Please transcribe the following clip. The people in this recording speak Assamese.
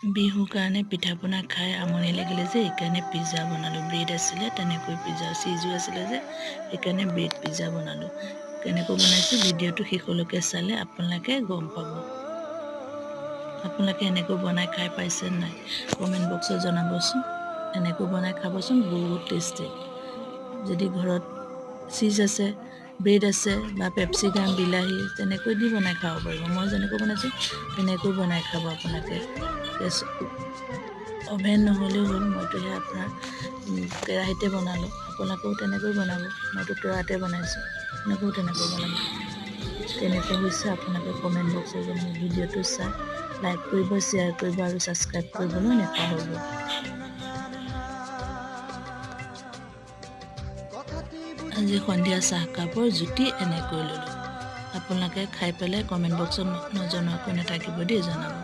বিহু কাৰণে পিঠা পনা খাই আমনি লাগিলে যে এইকাৰণে পিজ্জা বনালোঁ। ব্ৰেড আছিলে তেনেকৈ পিজ্জা, চিজো আছিলে যে সেইকাৰণে ব্ৰেড পিজ্জা বনালোঁ। কেনেকৈ বনাইছোঁ ভিডিঅ'টো শেষলৈকে চালে আপোনালোকে গম পাব। আপোনালোকে এনেকৈ বনাই খাই পাইছে নাই কমেণ্ট বক্সত জনাবচোন। এনেকৈ বনাই খাবচোন, বহুত টেষ্টি। যদি ঘৰত চিজ আছে, ব্ৰেড আছে বা পেপচিকাম, বিলাহী তেনেকৈ দি বনাই খাব পাৰিব। মই যেনেকৈ বনাইছোঁ তেনেকৈ বনাই খাব আপোনালোকে। অভেন নহ'লেও হ'ল, মইতো সেয়া আপোনাৰ কেৰাহীতে বনালোঁ। আপোনালোকেও তেনেকৈ বনাব। মইতো তৰাতে বনাইছোঁ, আপোনালোকেও তেনেকৈ বনাব। কেনেকৈ হৈছে আপোনালোকে কমেণ্ট বক্সত জনাব। ভিডিঅ'টো চাই লাইক কৰিব, শ্বেয়াৰ কৰিব আৰু ছাবস্ক্ৰাইব কৰিবলৈ নাপাহৰিব। আজি সন্ধিয়া চাহকাপৰ জুতি এনেকৈ ল'লোঁ। আপোনালোকে খাই পেলাই কমেণ্ট বক্সত নজনোৱাকৈ নাথাকিব দেই, জনাব।